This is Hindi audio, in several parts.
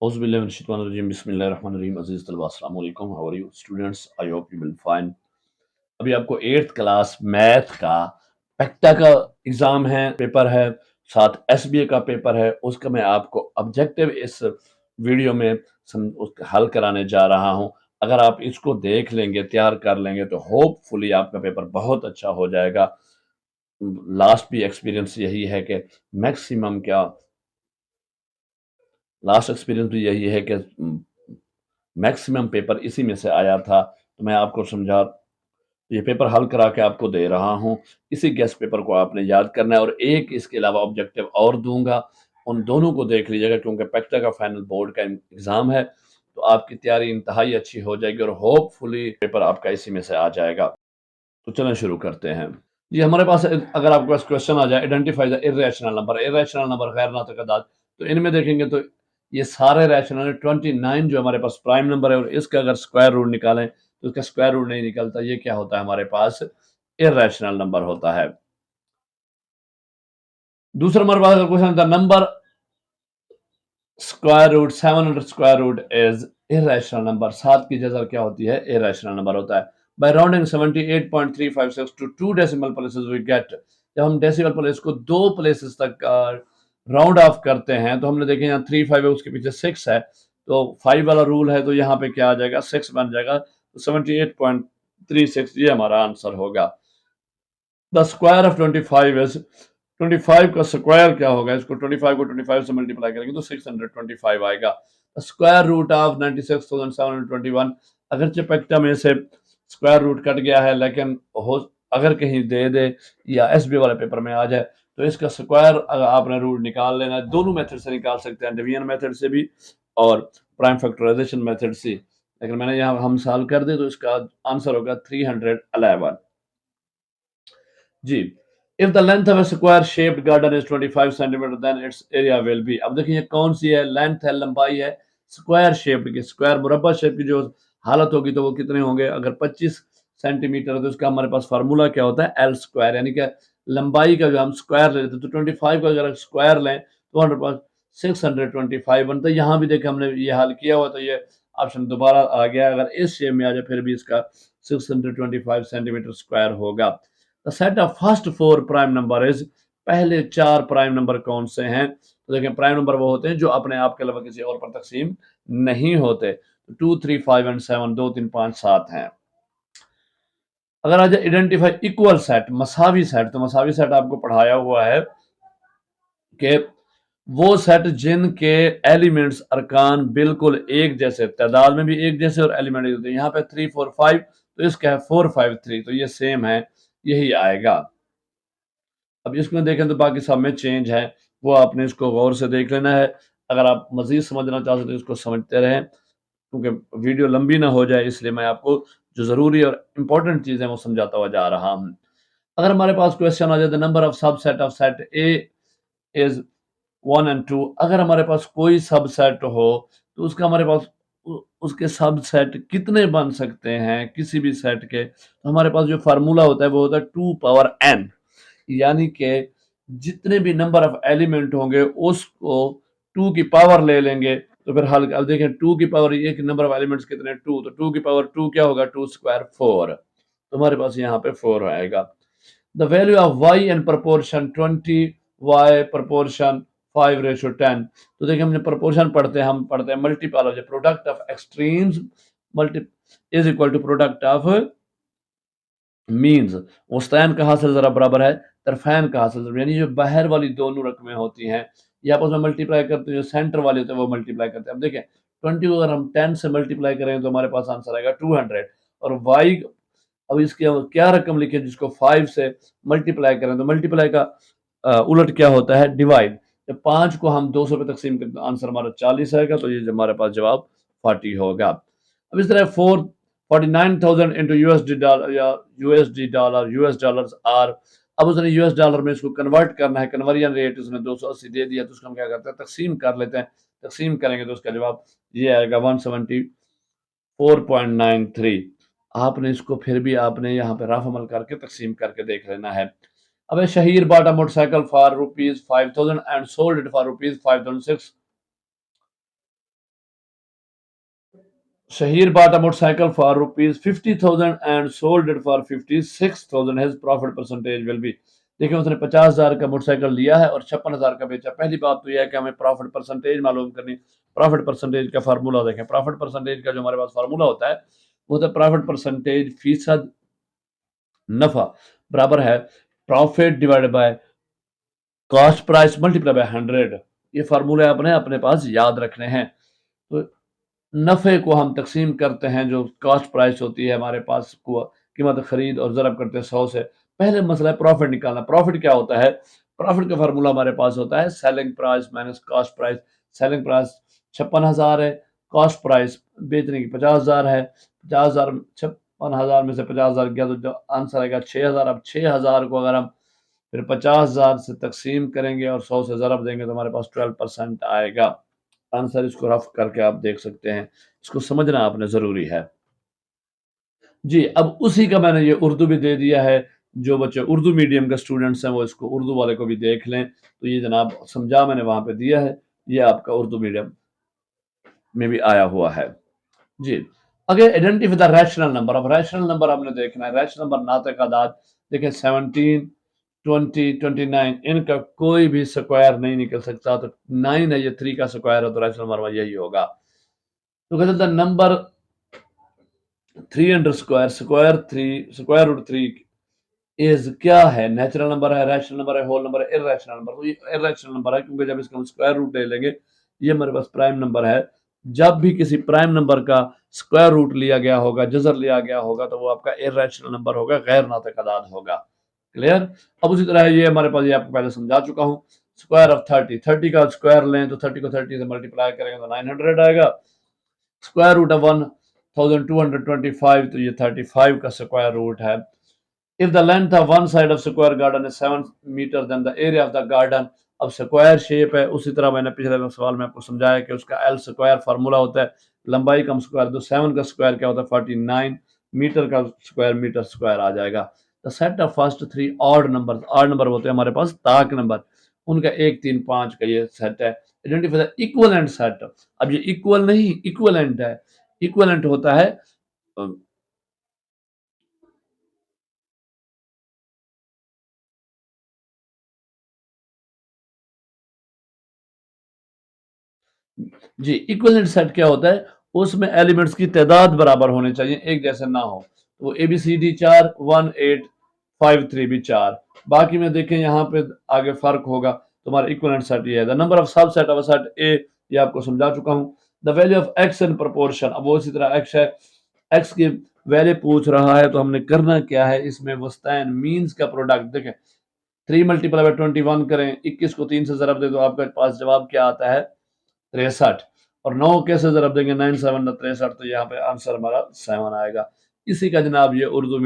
औज़ुबिल्लाहिमिनश्शैतानिर्रजीम बिस्मिल्लाहिर्रहमानिर्रहीम अज़ीज़ तलबा अस्सलाम वालेकुम how are you students I hope you will fine. अभी आपको 8th क्लास मैथ का पेक्टा का एग्ज़ाम है, पेपर है, साथ एसबीए का पेपर है। उसका मैं आपको ऑब्जेक्टिव इस वीडियो में हल कराने जा रहा हूँ। अगर आप इसको देख लेंगे, तैयार कर लेंगे तो होपफुली आपका पेपर बहुत अच्छा हो जाएगा। लास्ट भी एक्सपीरियंस यही है कि मैक्सिमम क्या लास्ट एक्सपीरियंस भी यही है कि मैक्सिमम पेपर इसी में से आया था। तो मैं आपको ये पेपर हल करा के आपको दे रहा हूँ। इसी गेस्ट पेपर को आपने याद करना है और एक इसके अलावा ऑब्जेक्टिव और दूंगा, उन दोनों को देख लीजिएगा क्योंकि पेक्टा का फाइनल बोर्ड का एग्जाम है। तो आपकी तैयारी इंतहाई अच्छी हो जाएगी और होपफुली पेपर आपका इसी में से आ जाएगा। तो चलें शुरू करते हैं। जी, हमारे पास अगर आपके पास क्वेश्चन आ जाए, identify the irrational number, irrational number गैर नातक अदाद, तो इनमें देखेंगे तो ये सारे रैशनल 29 जो हमारे पास प्राइम नंबर है और इसका अगर स्क्वायर रूट निकालें तो इसका स्क्वायर रूट नहीं निकलता। ये क्या होता है, हमारे पास इर्रेशनल नंबर होता है। दूसरा हमारे पास क्वेश्चन था, number square root 700 square root is irrational number. 7 की जगह क्या होती है, इरेशनल नंबर होता है। By rounding 78.356 to 2 decimal places we get. जब हम डेसिमल प्लेस को 2 प्लेसेस तक राउंड ऑफ करते हैं तो हमने देखे यहाँ 3 5 है, उसके पीछे 6 है, तो 5 वाला रूल है, तो यहाँ पे क्या आ जाएगा, 6 बन जाएगा। तो 78.36 ये हमारा आंसर होगा। द स्क्वायर ऑफ 25 इज 25 का स्क्वायर क्या होगा, इसको 25 को 25 से मल्टीप्लाई करेंगे तो 625 आएगा। स्क्वायर रूट ऑफ 96,721, अगरचे पेक्टा में से स्क्वायर रूट कट गया है, लेकिन हो अगर कहीं दे दे या एसबी वाले पेपर में आ जाए तो इसका स्क्वायर अगर आपने रूट निकाल लेना है। दोनों मेथड से निकाल सकते हैं, डिवीजन मेथड से भी और प्राइम फैक्टराइजेशन मेथड से, लेकिन मैंने यहाँ हम सॉल्व कर दे तो इसका आंसर होगा 311। जी, if the length of a square shaped garden is 25 centimetre then it's area will be. अब देखिए कौन सी है, लेंथ है, लंबाई है, स्क्वायर शेप्ड की, स्क्वायर मुरब्बा शेप की जो हालत होगी तो वो कितने होंगे, अगर 25 सेंटीमीटर तो इसका हमारे पास फार्मूला क्या होता है, एल स्क्वायर, यानी कि लंबाई का जो हम स्क्वायर लेते तो 25 का अगर स्क्वायर लें तो हमारे पास 625 बनता है। यहाँ भी देखिए हमने ये हल किया हुआ, तो ये ऑप्शन दोबारा आ गया। अगर इस शेप में आ जाए फिर भी इसका 625 सेंटीमीटर स्क्वायर होगा। The set of first 4 prime number is, पहले 4 प्राइम नंबर कौन से हैं, तो देखें प्राइम नंबर वो होते हैं जो अपने आप के अलावा किसी और पर तकसीम नहीं होते। 2 3 5 एंड 7, 2 3 5 7 हैं। अगर आ जाए आइडेंटिफाई इक्वल सेट, मसावी सेट, तो मसावी सेट आपको पढ़ाया हुआ है कि वो सेट जिनके एलिमेंट्स अरकान बिल्कुल एक जैसे, तादाद में भी एक जैसे और एलिमेंट होते हैं। यहाँ पे 3 4 5, तो इसका है 4 5 3, तो ये सेम है, यही आएगा। अब इसमें देखें तो बाकी सब में चेंज है, वो आपने इसको गौर से देख लेना है। अगर आप मजीद समझना चाहते हैं तो इसको समझते रहें, क्योंकि वीडियो लंबी ना हो जाए, इसलिए मैं आपको जो ज़रूरी और इम्पोर्टेंट चीज़ें वो समझाता हुआ जा रहा हूँ। अगर हमारे पास क्वेश्चन आ जाए, the number of subset of set A is 1 and 2, अगर हमारे पास कोई सबसेट हो तो उसका हमारे पास उसके सबसेट कितने बन सकते हैं किसी भी सेट के, तो हमारे पास जो फार्मूला होता है वो होता है 2 पावर n, यानी कि जितने भी नंबर ऑफ एलिमेंट होंगे उसको 2 की पावर ले लेंगे तो फिर हल। अब देखें 2 की पावर, एक नंबर ऑफ एलिमेंट्स कितने, 2, तो 2 की पावर 2 क्या होगा, 2 स्क्वायर 4, तो हमारे पास यहाँ पे 4 आएगा। The value of y in proportion 20 y proportion 5:10, तो देखिए हमने प्रोपोर्शन पढ़ते हैं, हम पढ़ते हैं multiple of product of extremes multi is equal to product of means. मुस्तैन का हासिल जरा बराबर है तरफैन का हासिल, यानी जो बाहर वाली दोनों रकमें होती हैं ये आपस में मल्टीप्लाई करते हैं, जो सेंटर वाले होते हैं वो मल्टीप्लाई करते हैं। अब देखें 20 को अगर हम 10 से मल्टीप्लाई करें तो हमारे पास आंसर आएगा 200, और वाई, अब इसकी हम क्या रकम लिखे जिसको 5 से मल्टीप्लाई करें तो मल्टीप्लाई का उलट क्या होता है, डिवाइड। जब 5 को हम 200 पे तकसीम करें तो आंसर हमारा 40 आएगा, तो ये हमारे पास जवाब 40 होगा। अब इस तरह 49,000 इंटू यूएसडी डॉलर या USD dollar, US dollars are, अब उसने यूएस डॉलर में इसको कन्वर्ट करना है, कन्वर्जन रेट उसने 280 दे दिया, तो उसको हम क्या करते हैं, तकसीम कर लेते हैं। तकसीम करेंगे तो उसका जवाब ये आएगा 174.93। आपने इसको फिर भी आपने यहाँ पे रफ अमल करके तकसीम करके देख लेना है। अब Shahir bought motorcycle for rupees 5,000 and sold it for rupees 5,006, Shahir bought a motorcycle for rupees 50,000 and sold it for 56,000. His profit percentage will be। देखिए उसने 50,000 का मोटरसाइकिल लिया है और 56,000 का बेचा। पहली बात तो यह है कि हमें प्रॉफिट परसेंटेज मालूम करनी। प्रॉफिट परसेंटेज का फार्मूला देखें। प्रॉफिट परसेंटेज का जो हमारे पास फार्मूला होता है वो होता है प्रॉफिट परसेंटेज फीसद नफा बराबर है profit divided by cost price multiply by 100। ये फार्मूले आपने अपने पास याद रखने हैं। तो नफे को हम तकसीम करते हैं, जो कॉस्ट प्राइस होती है हमारे पास को कीमत खरीद और ज़रब करते हैं 100 से। पहले मसला है प्रॉफिट निकालना। प्रॉफिट क्या होता है? प्रॉफिट का फार्मूला हमारे पास होता है selling price minus cost price. Selling price 56,000 है, कॉस्ट प्राइस बेचने की 50,000 है। 50,000 56,000 में से 50,000 गया तो जो आंसर आएगा 6,000। अब 6,000 को अगर हम फिर 50,000 से तकसीम करेंगे और 100 से ज़रब देंगे तो हमारे पास 12% आएगा आंसर। इसको रफ करके आप देख सकते हैं, इसको समझना आपने ज़रूरी है। जी, अब उसी का मैंने ये उर्दू भी दे दिया है। जो बच्चे उर्दू मीडियम के स्टूडेंट्स हैं वो इसको उर्दू वाले को भी देख लें। तो ये जनाब समझा मैंने वहाँ पे दिया है, ये आपका उर्दू मीडियम में भी आया हुआ है। जी, अगर आइडेंटिफाई द रैशनल नंबर। अब रैशनल नंबर हमने देखना है। रैशनल नंबर नाते आदाद देखिए 17, 20, 29 इनका कोई भी स्क्वायर नहीं निकल सकता। तो 9 है, ये 3 का स्क्वायर है, तो रैशनल नंबर यही होगा। तो कहते the number 3 under square square 3 square root 3 is क्या है? नेचुरल नंबर है, रैशनल नंबर है, होल नंबर है, इर्रेशनल नंबर। तो ये इर्रेशनल नंबर है क्योंकि जब इसका हम स्क्वायर रूट ले लेंगे, ये हमारे पास प्राइम नंबर है। जब भी किसी प्राइम नंबर का स्क्वायर रूट लिया गया होगा, जजर लिया गया होगा, तो वो आपका इर्रेशनल नंबर होगा, गैर नातिक अदाद होगा। क्लियर? अब उसी तरह ये हमारे पास, ये आपको पहले समझा चुका हूँ। स्क्वायर ऑफ 30, 30 का स्क्वायर लें तो 30 को 30 से मल्टीप्लाई करेंगे तो 900 आएगा। स्क्वायर रूट ऑफ 1225, तो ये 35 का स्क्वायर रूट है। If the length of one side of square garden is 7 meter, then the area of the garden। अब स्क्वायर शेप है, उसी तरह मैंने पिछले सवाल में आपको समझाया कि उसका एल स्क्वायर फार्मूला होता है लंबाई का स्क्वायर। तो 7 का स्क्वायर क्या होता है? 49 मीटर का स्क्वायर मीटर स्क्वायर आ जाएगा। The set of first 3 odd number. Odd number होते हैं हमारे पास ताक नंबर, उनका 1 3 5 का ये सेट है। Identify the equivalent set. अब ये इक्वल नहीं इक्वलेंट है। इक्वलेंट होता है जी, इक्विवेलेंट सेट क्या होता है? उसमें एलिमेंट्स की तादाद बराबर होने चाहिए, एक जैसे ना हो। तो ABCD 4, 1 8 5 3 भी 4। बाकी में देखें यहाँ पे आगे फर्क होगा। तो हमारा इक्विवेलेंट सेट ये है। The number of subset of a set ए, ये आपको समझा चुका हूँ। The value of x in proportion. अब वो इसी तरह एक्स है, एक्स की वैल्यू पूछ रहा है तो हमने करना क्या है इसमें? वस्ताइन मीन्स का प्रोडक्ट देखें। 3 मल्टीप्लाई बाय 21 करें, 21 को 3 से ज़रब दे तो आपके पास जवाब क्या आता है? 63। और 9 कैसे ज़रब देंगे? 9 7 63। तो यहाँ पे आंसर हमारा 7 आएगा। इसी का जनाब ये उर्दू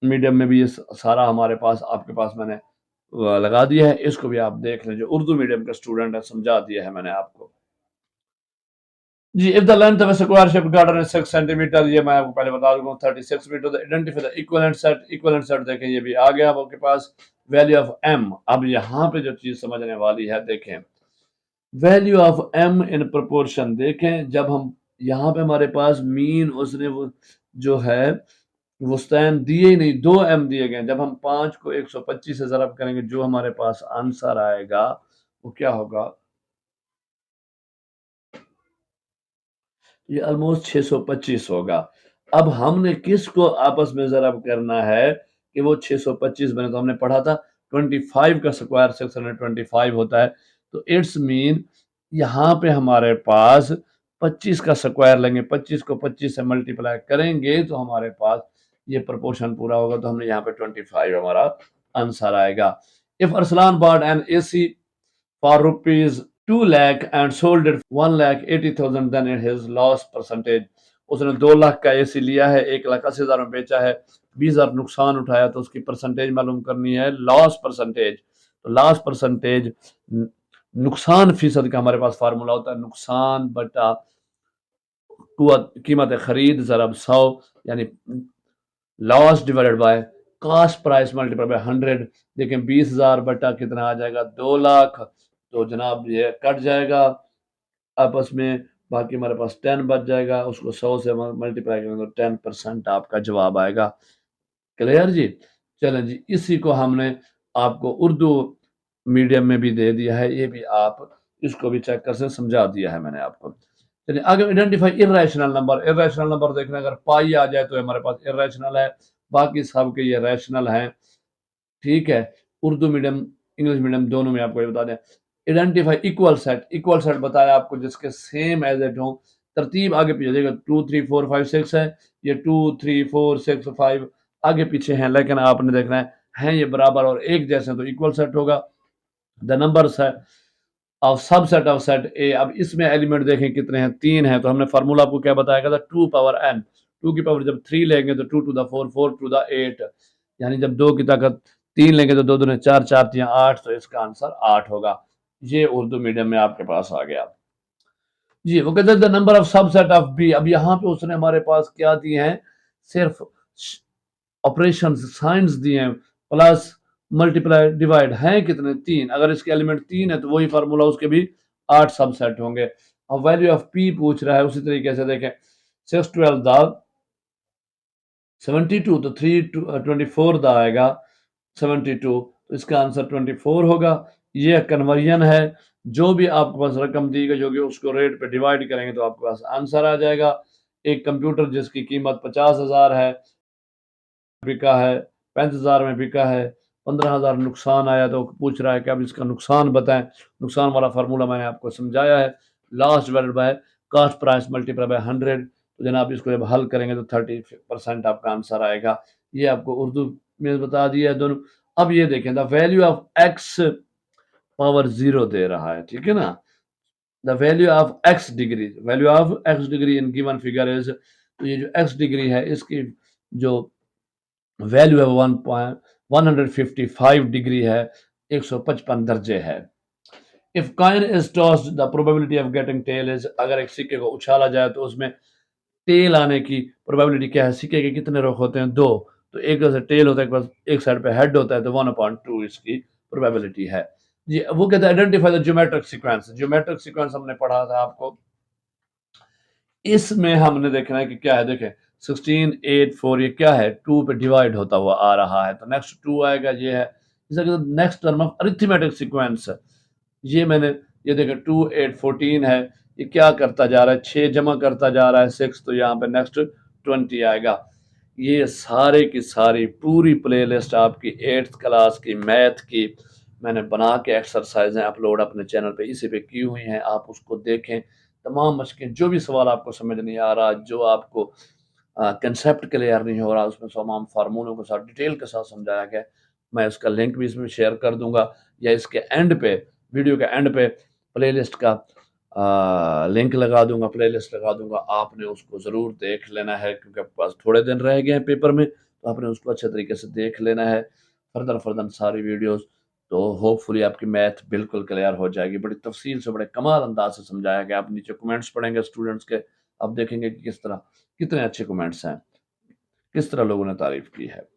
मीडियम में भी ये सारा हमारे पास आपके पास मैंने लगा दिया है। इसको भी आप देख लें, जो उर्दू मीडियम का स्टूडेंट है समझा दिया है मैंने आपको। जी, if the length of square shape garden is 6 centimetre, ये मैं आपको पहले बता दूंगा 36 metre. Identify the equivalent set. Equivalent set देखें, ये भी आ गया अब आपके पास। Value of M. अब यहाँ पे जो चीज समझने वाली है देखें, value of M in proportion. देखें जब हम यहाँ पे हमारे पास मीन उसने वो जो है वुस्तान दिए ही नहीं, 2 m दिए गए। जब हम 5 को 125 से ज़रब करेंगे जो हमारे पास आंसर आएगा वो क्या होगा? ये ऑलमोस्ट 625 होगा। अब हमने किसको आपस में ज़रब करना है कि वो 625 बने? तो हमने पढ़ा था 25 का स्क्वायर 625 होता है। तो इट्स मीन यहाँ पे हमारे पास 25 का स्क्वायर लेंगे, 25 को 25 से मल्टीप्लाई करेंगे तो हमारे पास ये प्रोपोर्शन पूरा होगा। तो हमने यहाँ पे 25 हमारा आंसर आएगा। If Arsalan bot N AC for rupees 2 lakh and sold it 1,80,000, then it his loss percentage। उसने 2 लाख का एसी लिया है, 1,80,000 में बेचा है, 20,000 नुकसान उठाया, तो उसकी परसेंटेज मालूम करनी है, लॉस परसेंटेज। तो लॉस परसेंटेज नुकसान फीसद का हमारे पास फार्मूला होता है नुकसान बटा कीमत खरीद ज़रब 100, यानी loss divided by cost price multiply by 100। देखें 20,000 बटा कितना आ जाएगा? 2 लाख। तो जनाब ये कट जाएगा आपस में बाकी हमारे पास 10 बच जाएगा, उसको 100 से मल्टीप्लाई करेंगे तो 10% आपका जवाब आएगा। क्लियर जी? चलें जी, इसी को हमने आपको उर्दू मीडियम में भी दे दिया है, ये भी आप इसको भी चेक कर सकते, समझा दिया है मैंने आपको। चलिए आगे, identify irrational number. Irrational number देखना, अगर पाई आ जाए तो हमारे पास इर्रेशनल है, बाकी सब के ये रैशनल हैं। ठीक है, उर्दू मीडियम इंग्लिश मीडियम दोनों में आपको ये बता दें। Identify equal set, equal set बताया आपको जिसके सेम एज इट हो, तरतीब आगे पीछे देखो 2 3 4 5 6 है, ये 2 3 4 6 5 आगे पीछे हैं, लेकिन आपने देखना है ये बराबर और एक जैसे तो इक्वल सेट होगा। द नंबर्स है ऑफ सबसेट ऑफ सेट ए। अब इसमें एलिमेंट देखें कितने हैं, 3 हैं, तो हमने फार्मूला आपको क्या बताया था, 2 पावर n, 2 की पावर जब 3 लेंगे तो 2 टू द 4, 4 टू द 8, यानी जब 2 की ताकत 3 लेंगे तो 2 दूने 4, 4 3 8, तो इसका आंसर 8 होगा। ये उर्दू मीडियम में आपके पास आ गया जी। वो कहते हैं the number of subset of B. अब यहाँ पे उसने हमारे पास क्या दिए हैं, सिर्फ ऑपरेशन साइंस दिए हैं, प्लस मल्टीप्लाई डिवाइड हैं कितने, 3। अगर इसके एलिमेंट 3 है तो वही फार्मूला उसके भी 8 सबसेट होंगे। अब वैल्यू ऑफ पी पूछ रहा है, उसी तरीके से देखें 6 12 दा 72, तो 3 24 दा आएगा 72, तो इसका आंसर 24 होगा। ये कन्वर्जन है, जो भी आपके पास रकम दी गई होगी उसको रेट पे डिवाइड करेंगे तो आपके पास आंसर आ जाएगा। एक कंप्यूटर जिसकी कीमत 50,000 है, बिका है 35,000 में बिका है, 15,000 नुकसान आया, तो पूछ रहा है कि अब इसका नुकसान बताएं। नुकसान वाला फार्मूला मैंने आपको समझाया है, last divided by cost price multiply by 100। तो जनाब इसको जब हल करेंगे तो 30% आपका आंसर आएगा। ये आपको उर्दू में बता दिया है दोनों। अब ये देखें, the value of x power 0 दे रहा है, ठीक है ना। The value of x degree, value of x degree in given figure is, तो ये जो एक्स डिग्री है इसकी जो वैल्यू है 155 डिग्री है, 155 दर्जे है। If coin is tossed the probability of getting tail is, अगर एक सिक्के को उछाला जाए तो उसमें टेल आने की प्रोबेबिलिटी क्या है। सिक्के के कितने रुख होते हैं, 2, तो एक से टेल होता है, बस एक साइड पे हेड होता है, तो 1/2 इसकी प्रोबेबिलिटी है जी। वो कहते हैं identify the geometric sequence. Geometric sequence हमने पढ़ा था आपको, इसमें हमने देखना है कि क्या है, देखें 16 8 4 ये क्या है, 2 पे डिवाइड होता हुआ आ रहा है, तो नेक्स्ट 2 आएगा, ये है। इसे next term of arithmetic sequence, ये मैंने ये देखें 2 8 14 है, ये क्या करता जा रहा है, 6 जमा करता जा रहा है 6, तो यहाँ पे नेक्स्ट 20 आएगा। ये सारे की सारी पूरी प्लेलिस्ट आपकी 8th क्लास की मैथ की मैंने बना के एक्सरसाइजें अपलोड अपने चैनल पे इसी पे की हुई हैं, आप उसको देखें। तमाम मशकें, जो भी सवाल आपको समझ नहीं आ रहा, जो आपको कंसेप्ट क्लियर नहीं हो रहा, उसमें तमाम फार्मूलों के साथ डिटेल के साथ समझाया गया। मैं उसका लिंक भी इसमें शेयर कर दूंगा, या इसके एंड पे, वीडियो के एंड पे प्लेलिस्ट का लिंक लगा दूंगा, प्लेलिस्ट लगा दूंगा। आपने उसको ज़रूर देख लेना है, क्योंकि आपके पास थोड़े दिन रह गए हैं पेपर में, तो आपने उसको अच्छे तरीके से देख लेना है, फर्दर सारी वीडियोस। तो होपफुली आपकी मैथ बिल्कुल क्लियर हो जाएगी। बड़ी तफसील से, बड़े कमाल अंदाज से समझाया गया। आप नीचे कमेंट्स पढ़ेंगे स्टूडेंट्स के, आप देखेंगे कि किस तरह कितने अच्छे कमेंट्स हैं, किस तरह लोगों ने तारीफ की है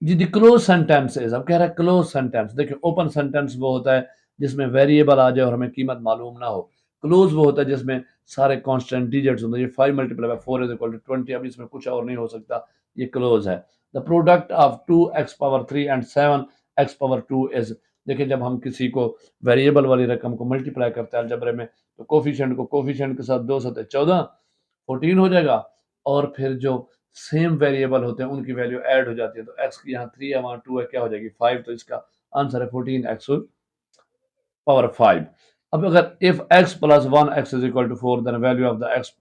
जी। दी क्लोज सेंटेंसेस, अब कह रहा है क्लोज सेंटेंस। देखिए ओपन सेंटेंस वो होता है जिसमें वेरिएबल आ जाए और हमें कीमत मालूम ना हो। क्लोज वो होता है जिसमें सारे कांस्टेंट डिजिट्स होते हैं। ये 5 multiply by 4 is equal to 20, अब इसमें कुछ और नहीं हो सकता, ये क्लोज है। The product of 2x power 3 and 7x power 2 is, देखिए जब हम किसी को वेरिएबल वाली रकम को मल्टीप्लाई करते हैं अलजबरे में, तो कोफिशिएंट के साथ 2 7 14 14 हो जाएगा, और फिर जो सेम वेरिएबल होते हैं उनकी वैल्यू ऐड हो जाती है, तो x की यहाँ 3 है, वहाँ 2 है, क्या हो जाएगी 5, तो इसका आंसर है 14x पावर 5। अब अगर if x plus 1x is equal to 4, then value of the x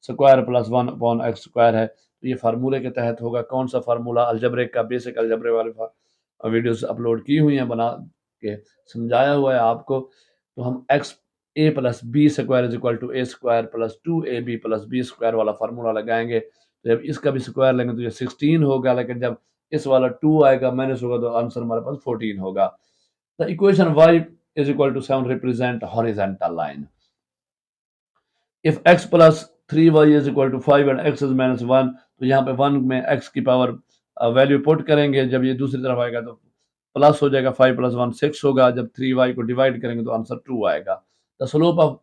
square plus 1 upon x square है, तो ये फार्मूले के तहत होगा। कौन सा फार्मूला, अलजब्रे का, बेसिक अलजब्रे वाले वीडियोस अपलोड की हुई हैं, बना के समझाया हुआ है आपको। तो हम x a plus B square is equal to a square plus 2ab plus b square वाला फार्मूला लगाएंगे, तो जब इसका भी स्क्वायर लेंगे तो ये 16 होगा, लेकिन जब इस वाला 2 आएगा माइनस होगा तो आंसर हमारे पास 14 होगा। The equation y is equal to 7 represent horizontal line. If x plus 3y is equal to 5 and x is minus 1, तो यहाँ पे 1 में x की पावर वैल्यू पुट करेंगे, जब ये दूसरी तरफ आएगा तो प्लस हो जाएगा, 5 प्लस 1 6 होगा, जब 3y को डिवाइड करेंगे तो आंसर 2 आएगा। The slope of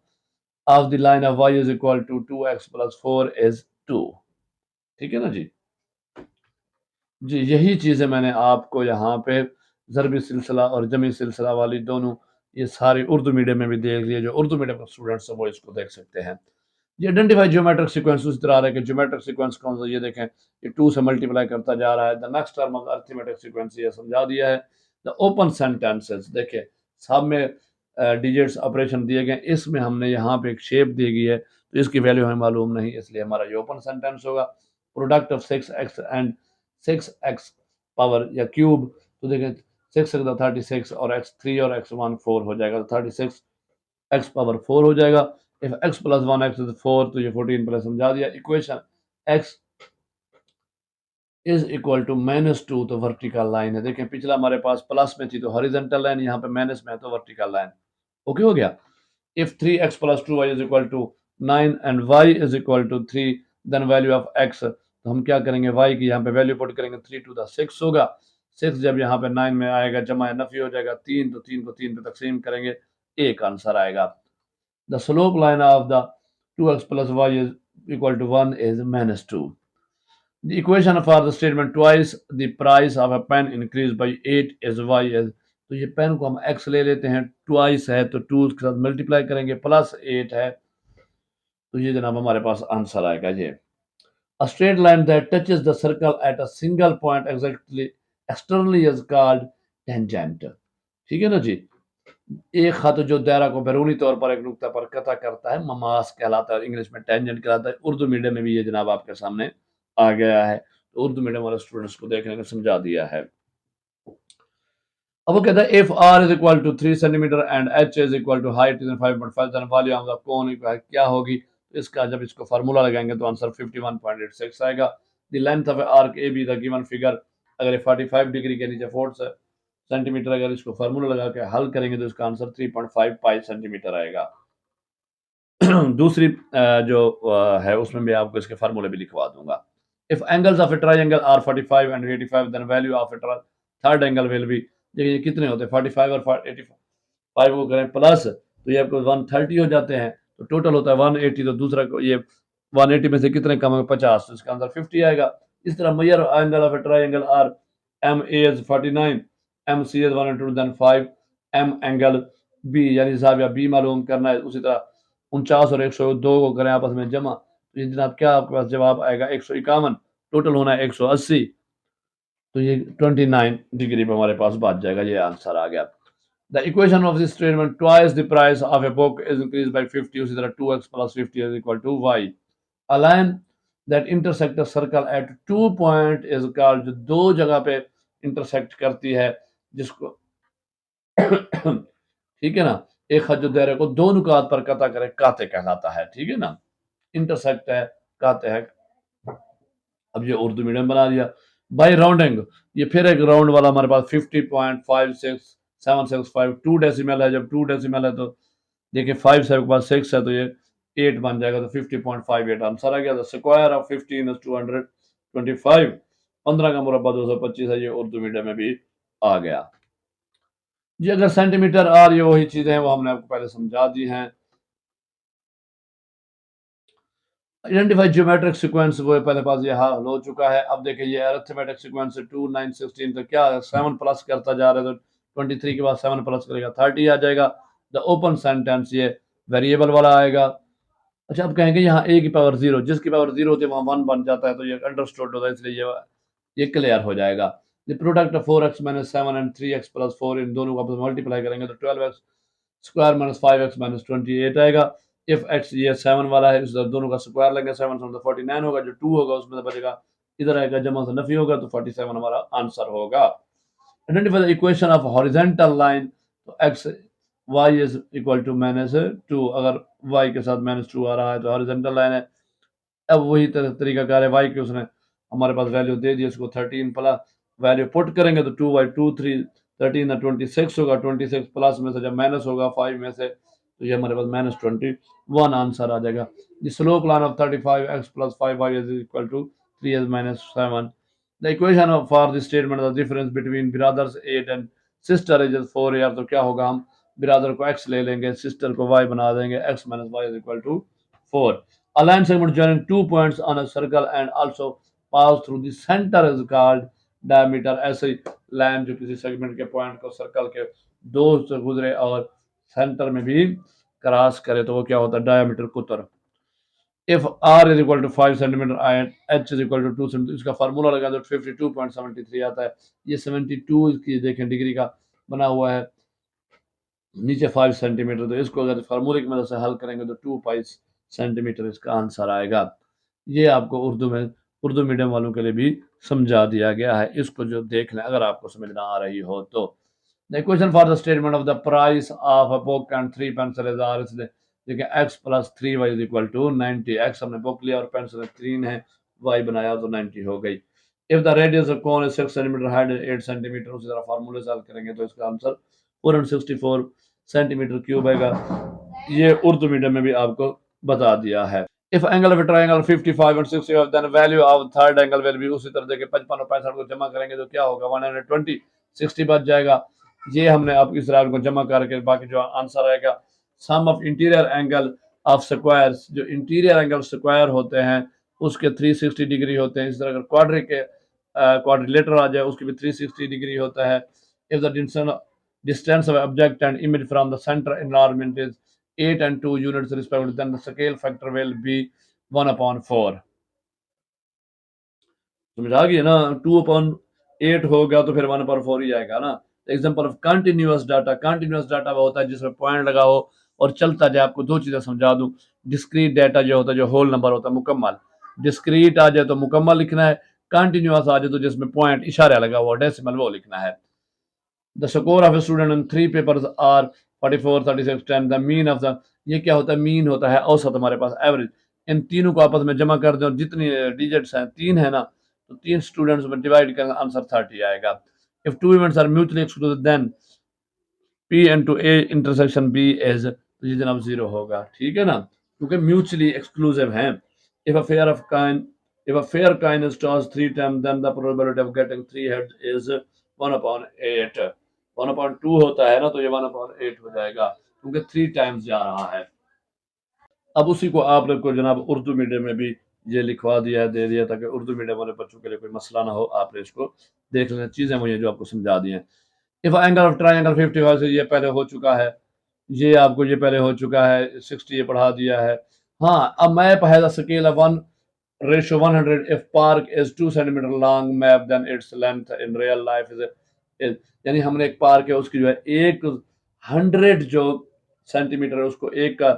of the line of y is equal to 2x+4 is 2। ठीक है ना जी। जी यही चीजें मैंने आपको यहाँ पे ज़रबी सिलसिला और जमी सिलसिला वाली दोनों ये सारी उर्दू मीडियम में भी देख लिए। जो उर्दू मीडियम के स्टूडेंट्स हैं वो इसको देख सकते हैं। ये आइडेंटिफाई ज्योमेट्रिक सीक्वेंस उस तरह आ रहा है कि ज्योमेट्रिक सीक्वेंस कौन सा, ये देखें ये 2 से मल्टीप्लाई करता जा रहा है। The next term of arithmetic sequence ये समझा दिया है। द ओपन सेंटेंसेस देखिए सब में डिजिट्स ऑपरेशन दिए गए, इसमें हमने यहाँ पे एक शेप दी गई है तो इसकी वैल्यू हमें मालूम नहीं, इसलिए हमारा ये ओपन सेंटेंस होगा। Product of 6x and 6x power या क्यूब, तो देखें 6 36 और x3 और x1 4 हो जाएगा, तो 36 x पावर 4 हो जाएगा। If x plus 1x is 4 तो ये 14 प्लस समझा दिया। Equation x is equal to -2 तो वर्टिकल लाइन है। देखें पिछला हमारे पास प्लस में थी तो हॉरिजॉन्टल लाइन, यहाँ पे माइनस में है तो वर्टिकल लाइन। ओके हो गया। If 3x plus 2y is equal to 9 and y is equal to 3 then value of x, तो हम क्या करेंगे y की यहाँ पे वैल्यू पुट करेंगे 3 टू द 6 होगा। 6 जब यहाँ पे 9 में आएगा जमा नफी हो जाएगा 3, तो 3 को 3 पे तकसीम करेंगे, एक आंसर आएगा। The slope line of the 2x plus y is equal to 1 is -2। The equation for the statement twice the price of a pen increased by 8 is y is, तो ये पेन को हम x ले लेते हैं, ट्वाइस है तो 2 के साथ मल्टीप्लाई करेंगे, प्लस 8 है तो ये जनाब हमारे पास आंसर आएगा ये। A straight line that touches the circle at a single point exactly externally is called tangent। ठीक है ना जी। एक खत जो दायरा को बैरूनी तौर पर एक नुक्ता पर कता करता है ममास कहलाता है, इंग्लिश में टेंजेंट कहलाता है। उर्दू मीडियम में भी ये जनाब आपके सामने आ गया है, तो उर्दू मीडियम वाले स्टूडेंट्स को देखने का समझा दिया है। अब वो कहता है if r is equal to 3 centimetre and h is equal to height is 5.5 then value of the cone क्या होगी। तो इसका जब इसको फार्मूला लगाएंगे तो आंसर 51.86 आएगा। The length of arc A be the given figure, अगर 45 डिग्री के नीचे 4 सेंटीमीटर, अगर इसको फार्मूला लगा के हल करेंगे तो इसका आंसर 3.5 पाई सेंटीमीटर आएगा। दूसरी जो है उसमें भी आपको इसके फार्मूले भी लिखवा दूंगा। If angles of a triangle are 45 and 85 then value of a third angle will be, देखिए कितने होते हैं 45 और 85 को करें प्लस तो ये आपको 130 हो जाते हैं, तो टोटल होता है 180, तो दूसरा को ये 180 में से कितने कम होंगे 50, तो इसका आंसर 50 आएगा। इस तरह measure angle of a triangle are M A is 49 M C is 102 then 5 M angle B यानी जाविया बी मालूम करना है। उसी तरह 49 और 102 को करें आपस में जमा, तो ये जनाब क्या आपके पास जवाब आएगा 151, टोटल होना है 180, तो ये 29 डिग्री पे हमारे पास बात जाएगा, ये आंसर आ गया। The equation of this statement twice the price of a book is increase by 50, उसी तरह 2x plus 50 is equal to y। A line that intersect a circle at 2 point is called, जो दो जगह पे इंटरसेक्ट करती है जिसको ठीक है ना, एक खत जो दायरे को दो नुकात पर कता करे काते कहलाता है। ठीक है ना, इंटरसेक्ट है काते है। अब ये उर्दू मीडियम बना दिया। बाई राउंडिंग, ये फिर एक राउंड वाला हमारे पास 50.56765 2 डेसिमल है। जब 2 डेसिमल है तो देखिए 5 से के पास 6 है तो ये 8 बन जाएगा, तो 50.58 आंसर आ गया। स्क्वायर ऑफ 15 इज 225, 15 का मुरब्बा 225 है, ये उर्दू मीडियम में भी आ गया जी। अगर सेंटीमीटर आर ये वही चीजें हैं वो हमने आपको पहले समझा दी हैं। आइडेंटिफाई ज्योमेट्रिक सीक्वेंस वो पहले पास ये हल हो चुका है। अब देखिए ये अरिथमेटिक सीक्वेंस 2 9 16 तो क्या 7 प्लस करता जा रहा है, तो 23 के बाद 7 प्लस करेगा 30 आ जाएगा। द ओपन सेंटेंस ये वेरिएबल वाला आएगा। अच्छा अब कहेंगे यहाँ a की पावर 0, जिसकी पावर 0 होती है वहाँ 1 बन जाता है, तो ये अंडरस्टूड होता है, इसलिए ये क्लियर हो जाएगा। The product of 4x minus 7 and 3x plus 4, इन दोनों को आपस में मल्टीप्लाई करेंगे तो 12x square minus 5x minus 28 आएगा। इफ x ये 7 वाला है, इस दोनों का स्क्वायर लेंगे 7 से 49 होगा, जो 2 होगा उसमें से बचेगा इधर आएगा जमा से नफी होगा, तो 47 हमारा आंसर होगा। Identify the equation of horizontal line, तो x y is equal to -2, अगर y के साथ -2 आ रहा है तो हॉरिजॉन्टल लाइन है। अब वही तरीकाकार है, y की उसने हमारे पास वैल्यू दे दी, इसको 13 प्लस वैल्यू पुट करेंगे तो 2y 2 3 13 है 26 होगा, 26 प्लस में से जब माइनस होगा 5 में से तो ये हमारे पास -21 आंसर आ जाएगा। The slope line of 35x plus 5y is equal to 3 is -7। The equation for the statement the difference between brothers 8 and sister is 4 year, तो क्या होगा हम ब्रदर को x ले लेंगे, सिस्टर को y बना देंगे, x minus y is equal to 4। A line segment joining 2 points on a circle and also pass through the center is called diameter। ऐसे ही लाइन जो किसी सेगमेंट के पॉइंट को सर्कल के दो से गुजरे और सेंटर में भी क्रॉस करे तो वो क्या होता है, डायमीटर कुतर। If r is equal to 5 centimetre and h is equal to 2 centimetre, इसका फार्मूला लगा तो 52.73 आता है। ये 72 की देखें डिग्री का बना हुआ है, नीचे 5 सेंटीमीटर, तो इसको अगर फार्मूले की मदद से हल करेंगे तो 2 पाई सेंटीमीटर इसका आंसर आएगा। ये आपको उर्दू मीडियम वालों के लिए भी समझा दिया गया है, इसको जो देख लें अगर आपको समझ ना आ रही हो तो। The question for the statement of the price of a book and 3 pencil is are, इसलिए देखिए x plus 3y is equal to 90। x हमने बुक लिया और पेंसिल 3 है, y बनाया तो 90 हो गई। If the radius of cone is 6 centimetre, height 8 centimetre, उसी तरह फार्मूले से हल करेंगे तो इसका आंसर 464 सेंटीमीटर क्यूब आएगा। ये उर्दू मीडियम में भी आपको बता दिया है। इफ एंगल ऑफ ट्रायंगल 55 और 65 then value of third angle will be, उसी तरह देखिए 55 और 65 को जमा करेंगे तो क्या होगा, 120 60 बच जाएगा। ये हमने अब इस रात को जमा करके बाकी जो आंसर आएगा, sum of interior angle of squares, जो इंटीरियर एंगल स्क्वायर होते हैं उसके 360 डिग्री होते हैं। इस तरह अगर क्वाड्रिलेटर आ जाए उसकी भी 360 डिग्री होता है। If the distance of object and image from the center environment is 8 and 2 units respectively, then the scale factor will be 1/4। समझ आ गई ना, 2/8 होगा तो फिर 1/4 ही आएगा ना। Example of continuous data, continuous data वो होता है जिसमें पॉइंट लगा हो और चलता जाए। आपको दो चीजें समझा दूं, डिस्क्रीट डाटा जो होता है जो होल नंबर होता है मुकम्मल, डिस्क्रीट आ जाए तो मुकम्मल लिखना है, कंटिन्यूअस आ जाए तो जिसमें पॉइंट इशारा लगा हुआ डेसिमल वो लिखना है। The score of a student in 3 papers are 44 36 10। The mean of the, ये क्या होता है, मीन होता है औसत हमारे पास, एवरेज। इन तीनों को आपस में जमा कर दें और जितनी डिजिट्स हैं 3 है ना, तो 3 स्टूडेंट्स में डिवाइड करें, आंसर 30 आएगा। If two events are mutually exclusive then P into A intersection B is, तो ये जनाब 0 होगा, ठीक है ना, क्योंकि म्यूचुअली एक्सक्लूसिव हैं। If a fair of coin if a fair coin is tossed 3 times then the probability of getting 3 heads is 1/8। 1/2 होता है ना, तो ये 1/8 हो जाएगा क्योंकि 3 टाइम्स जा रहा है। अब उसी को आप लोग को जनाब उर्दू मीडियम में भी ये लिखवा दिया है, दे दिया, ताकि उर्दू मीडियम वाले बच्चों के लिए कोई मसला ना हो। आपने इसको देख लेना, चीजें मुझे जो आपको समझा दी हैं। इफ एंगल ऑफ ट्रायंगल 55 से, ये पहले हो चुका है, ये आपको ये पहले हो चुका है, 60 ये पढ़ा दिया है। हाँ, अब मैप है the scale of 1:100 if park is 2 centimeter long map then its length in real life is, यानी हमने एक पार्क है उसकी जो है 100 जो सेंटीमीटर है उसको 1 का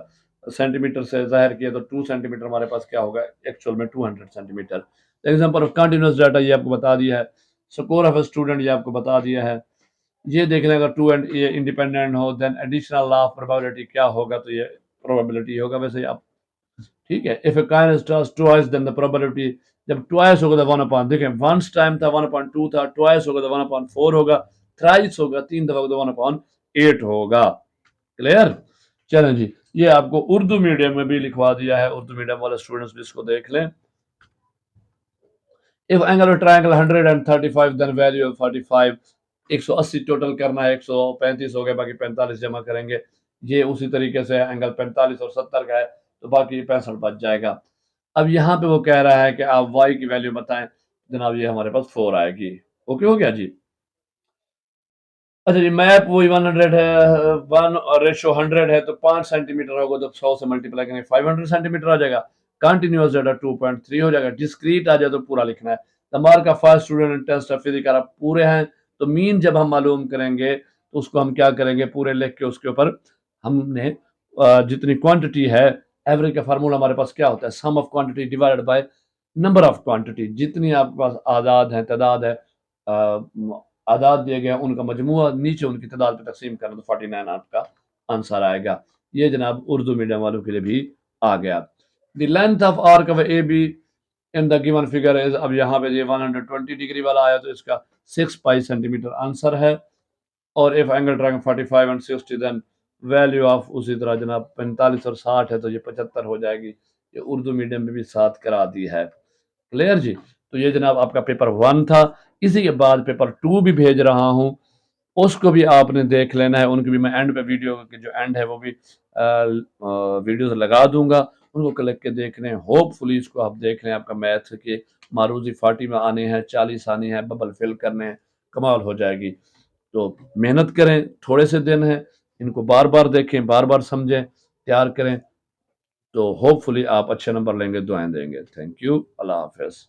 सेंटीमीटर से जाहिर किया तो 2 सेंटीमीटर हमारे पास क्या होगा एक्चुअल में 200 centimetre. Example of continuous data ये आपको बता दिया है, स्कोर ऑफ ए स्टूडेंट ये आपको बता दिया है। ये देख लें अगर 2 एंड ये इंडिपेंडेंट हो then additional law of probability क्या होगा, तो ये प्रोबेबिलिटी होगा। वैसे आप ठीक है, if a coin is tossed twice then the probability, जब ट्वाइस होगा तो 1/, देखें वंस टाइम था 1/2 था, ट्वाइस होगा तो 1/4 होगा, थ्राइस होगा 3 दफा तो 1/8 होगा। क्लियर? चलें जी, ये आपको उर्दू मीडियम में भी लिखवा दिया है, उर्दू मीडियम वाले स्टूडेंट्स भी इसको देख लें। If angle of triangle 135 then value of 45, 180 total करना है, 135 हो गए, बाकी 45 जमा करेंगे। ये उसी तरीके से एंगल 45 और 70 का है तो बाकी 65 बच जाएगा। अब यहाँ पे वो कह रहा है कि आप y की वैल्यू बताएं, जनाब ये हमारे पास 4 आएगी। ओके हो गया जी। अच्छा जी, मैप वही 100 है, 1:100 है तो 5 सेंटीमीटर होगा तो 100 से मल्टीप्लाई करेंगे 500 सेंटीमीटर आ जाएगा। कंटिन्यूअस डाटा 2.3 हो जाएगा। डिस्क्रीट आ जाए तो पूरा लिखना है। The mark of first student test of physical आप पूरे हैं तो मीन जब हम मालूम करेंगे तो उसको हम क्या करेंगे, पूरे लिख के उसके ऊपर हमने जितनी क्वांटिटी है, एवरेज का फार्मूला हमारे पास क्या होता है, sum of quantity divided by number of quantity. जितनी आपके पास आदाद है, तादाद है, आदाद दिए गए उनका मजमुआ नीचे उनकी तादाद पे तकसीम करना तो 49 आपका आंसर आएगा। ये जनाब उर्दू मीडियम वालों के लिए भी आ गया। The length of arc of A be in the given figure is, अब यहाँ पे ये 120 डिग्री वाला आया तो इसका 6 पाई सेंटीमीटर आंसर है। और if angle triangle 45 and 60 then value of, उसी तरह जनाब 45 और 60 है तो ये 75 हो जाएगी। ये उर्दू मीडियम में भी 7 करा दी है। क्लियर जी? तो ये जनाब आपका पेपर 1 था। इसी के बाद पेपर 2 भी भेज रहा हूँ। उसको भी आपने देख लेना है। उनकी भी मैं एंड पे वीडियो के जो एंड है वो भी वीडियोस लगा दूंगा, उनको क्लिक के देख लें। होपफुली इसको आप देख लें। आपका मैथ के मारूजी 40 में आने हैं, 40 आने हैं, बबल फिल करने हैं, कमाल हो जाएगी। तो मेहनत करें, थोड़े से दिन हैं, इनको बार बार देखें, बार बार समझें, तैयार करें, तो होपफुली आप अच्छे नंबर लेंगे। दुआएं देंगे। Thank you. Allah Hafiz.